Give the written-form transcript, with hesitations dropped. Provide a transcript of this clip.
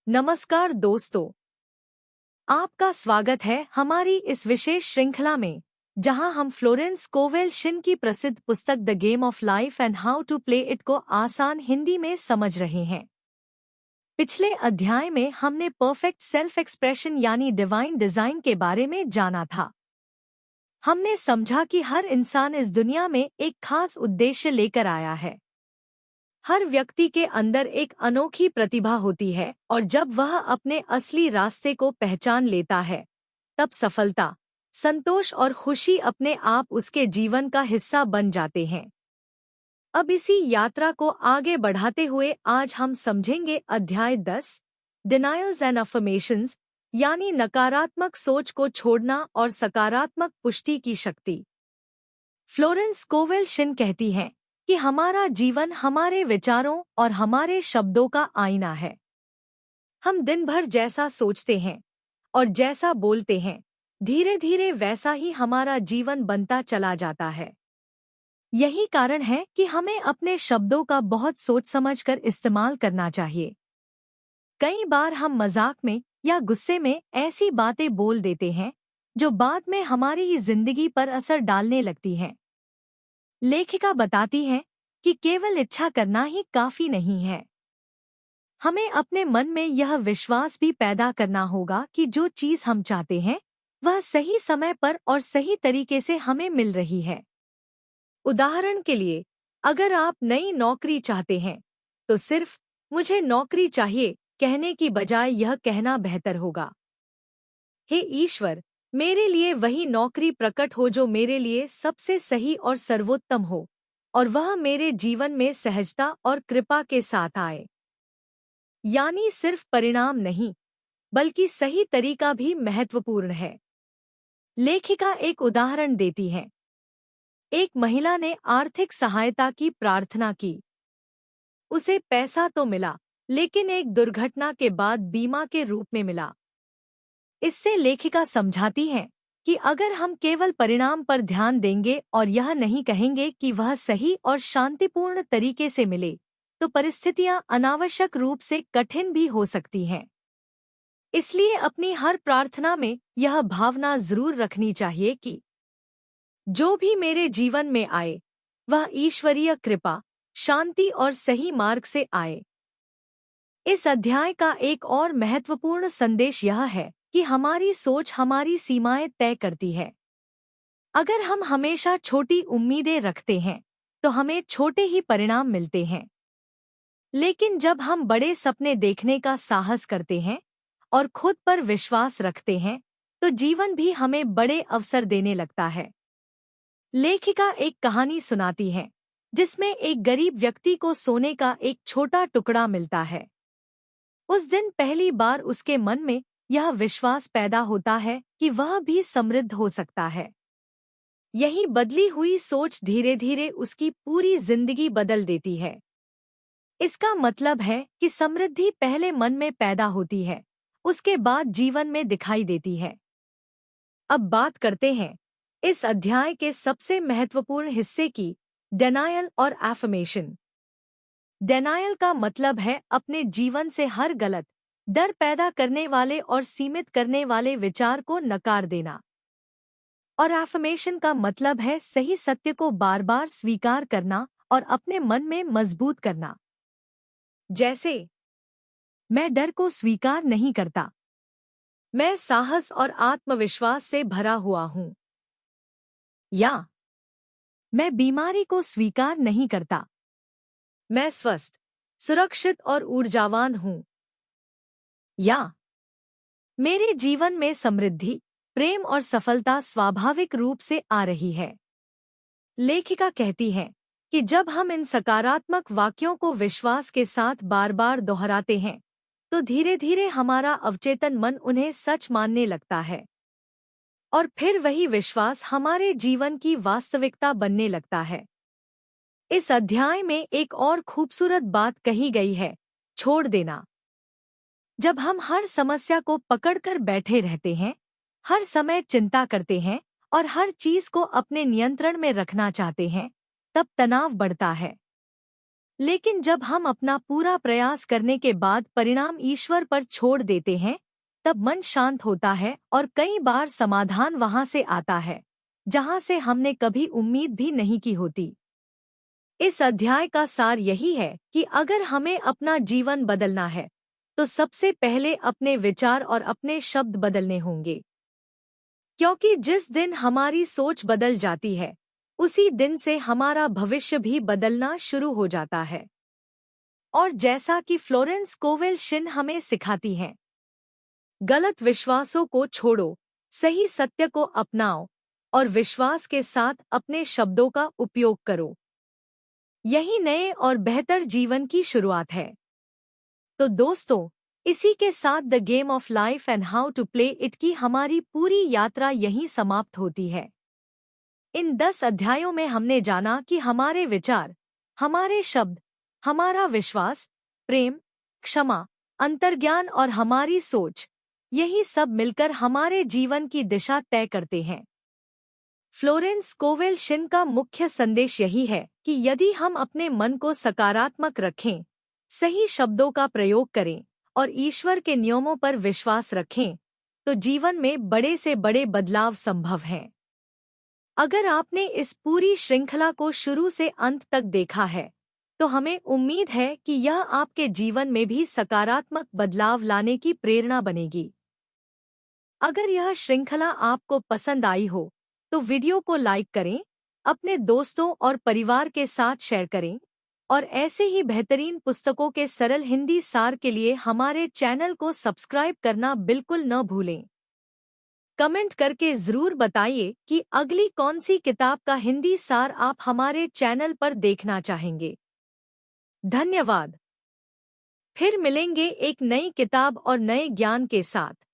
नमस्कार दोस्तों, आपका स्वागत है हमारी इस विशेष श्रृंखला में, जहां हम फ्लोरेंस कोवेल शिन की प्रसिद्ध पुस्तक the game of life and how to play it को आसान हिंदी में समझ रहे हैं। पिछले अध्याय में हमने परफेक्ट सेल्फ एक्सप्रेशन यानी डिवाइन डिजाइन के बारे में जाना था। हमने समझा कि हर इंसान इस दुनिया में एक खास उद्देश्य लेकर आया है। हर व्यक्ति के अंदर एक अनोखी प्रतिभा होती है और जब वह अपने असली रास्ते को पहचान लेता है, तब सफलता, संतोष और खुशी अपने आप उसके जीवन का हिस्सा बन जाते हैं। अब इसी यात्रा को आगे बढ़ाते हुए आज हम समझेंगे अध्याय 10, डिनायल्स एंड अफर्मेशंस, यानी नकारात्मक सोच को छोड़ना और सकारात्मक पुष्टि की शक्ति। फ्लोरेंस कोवेल शिन कहती हैं कि हमारा जीवन हमारे विचारों और हमारे शब्दों का आईना है। हम दिन भर जैसा सोचते हैं और जैसा बोलते हैं, धीरे धीरे वैसा ही हमारा जीवन बनता चला जाता है। यही कारण है कि हमें अपने शब्दों का बहुत सोच समझकर इस्तेमाल करना चाहिए। कई बार हम मजाक में या गुस्से में ऐसी बातें बोल देते हैं जो बाद में हमारी ही जिंदगी पर असर डालने लगती हैं। लेखिका बताती है कि केवल इच्छा करना ही काफी नहीं है। हमें अपने मन में यह विश्वास भी पैदा करना होगा कि जो चीज हम चाहते हैं वह सही समय पर और सही तरीके से हमें मिल रही है। उदाहरण के लिए, अगर आप नई नौकरी चाहते हैं तो सिर्फ मुझे नौकरी चाहिए कहने की बजाय यह कहना बेहतर होगा, हे ईश्वर, मेरे लिए वही नौकरी प्रकट हो जो मेरे लिए सबसे सही और सर्वोत्तम हो और वह मेरे जीवन में सहजता और कृपा के साथ आए। यानी सिर्फ परिणाम नहीं, बल्कि सही तरीका भी महत्वपूर्ण है। लेखिका एक उदाहरण देती है। एक महिला ने आर्थिक सहायता की प्रार्थना की। उसे पैसा तो मिला, लेकिन एक दुर्घटना के बाद बीमा के रूप में मिला। इससे लेखिका समझाती है कि अगर हम केवल परिणाम पर ध्यान देंगे और यह नहीं कहेंगे कि वह सही और शांतिपूर्ण तरीके से मिले, तो परिस्थितियां अनावश्यक रूप से कठिन भी हो सकती हैं। इसलिए अपनी हर प्रार्थना में यह भावना जरूर रखनी चाहिए कि जो भी मेरे जीवन में आए, वह ईश्वरीय कृपा, शांति और सही मार्ग से आए। इस अध्याय का एक और महत्वपूर्ण संदेश यह है कि हमारी सोच हमारी सीमाएं तय करती है। अगर हम हमेशा छोटी उम्मीदें रखते हैं, तो हमें छोटे ही परिणाम मिलते हैं। लेकिन जब हम बड़े सपने देखने का साहस करते हैं और खुद पर विश्वास रखते हैं, तो जीवन भी हमें बड़े अवसर देने लगता है। लेखिका एक कहानी सुनाती है, जिसमें एक गरीब व्यक्ति को सोने का एक छोटा टुकड़ा मिलता है। उस दिन पहली बार उसके मन में यह विश्वास पैदा होता है कि वह भी समृद्ध हो सकता है। यही बदली हुई सोच धीरे धीरे उसकी पूरी जिंदगी बदल देती है। इसका मतलब है कि समृद्धि पहले मन में पैदा होती है, उसके बाद जीवन में दिखाई देती है। अब बात करते हैं इस अध्याय के सबसे महत्वपूर्ण हिस्से की, डेनायल और एफर्मेशन। डेनायल का मतलब है अपने जीवन से हर गलत, डर पैदा करने वाले और सीमित करने वाले विचार को नकार देना। और एफर्मेशन का मतलब है सही सत्य को बार बार स्वीकार करना और अपने मन में मजबूत करना। जैसे, मैं डर को स्वीकार नहीं करता, मैं साहस और आत्मविश्वास से भरा हुआ हूँ। या मैं बीमारी को स्वीकार नहीं करता, मैं स्वस्थ, सुरक्षित और ऊर्जावान हूँ। या मेरे जीवन में समृद्धि, प्रेम और सफलता स्वाभाविक रूप से आ रही है। लेखिका कहती है कि जब हम इन सकारात्मक वाक्यों को विश्वास के साथ बार बार दोहराते हैं, तो धीरे धीरे हमारा अवचेतन मन उन्हें सच मानने लगता है और फिर वही विश्वास हमारे जीवन की वास्तविकता बनने लगता है। इस अध्याय में एक और खूबसूरत बात कही गई है, छोड़ देना। जब हम हर समस्या को पकड़कर बैठे रहते हैं, हर समय चिंता करते हैं और हर चीज को अपने नियंत्रण में रखना चाहते हैं, तब तनाव बढ़ता है। लेकिन जब हम अपना पूरा प्रयास करने के बाद परिणाम ईश्वर पर छोड़ देते हैं, तब मन शांत होता है और कई बार समाधान वहां से आता है जहां से हमने कभी उम्मीद भी नहीं की होती। इस अध्याय का सार यही है कि अगर हमें अपना जीवन बदलना है, तो सबसे पहले अपने विचार और अपने शब्द बदलने होंगे। क्योंकि जिस दिन हमारी सोच बदल जाती है, उसी दिन से हमारा भविष्य भी बदलना शुरू हो जाता है। और जैसा कि फ्लोरेंस कोवेल शिन हमें सिखाती हैं, गलत विश्वासों को छोड़ो, सही सत्य को अपनाओ और विश्वास के साथ अपने शब्दों का उपयोग करो। यही नए और बेहतर जीवन की शुरुआत है। तो दोस्तों, इसी के साथ the game of life and how to play it की हमारी पूरी यात्रा यहीं समाप्त होती है। इन 10 अध्यायों में हमने जाना कि हमारे विचार, हमारे शब्द, हमारा विश्वास, प्रेम, क्षमा, अंतर्ज्ञान और हमारी सोच, यही सब मिलकर हमारे जीवन की दिशा तय करते हैं। फ्लोरेंस कोवेल शिन का मुख्य संदेश यही है कि यदि हम अपने मन को सकारात्मक रखें, सही शब्दों का प्रयोग करें और ईश्वर के नियमों पर विश्वास रखें, तो जीवन में बड़े से बड़े बदलाव संभव हैं। अगर आपने इस पूरी श्रृंखला को शुरू से अंत तक देखा है, तो हमें उम्मीद है कि यह आपके जीवन में भी सकारात्मक बदलाव लाने की प्रेरणा बनेगी। अगर यह श्रृंखला आपको पसंद आई हो, तो वीडियो को लाइक करें, अपने दोस्तों और परिवार के साथ शेयर करें और ऐसे ही बेहतरीन पुस्तकों के सरल हिंदी सार के लिए हमारे चैनल को सब्सक्राइब करना बिल्कुल न भूलें। कमेंट करके ज़रूर बताइए कि अगली कौन सी किताब का हिंदी सार आप हमारे चैनल पर देखना चाहेंगे। धन्यवाद। फिर मिलेंगे एक नई किताब और नए ज्ञान के साथ।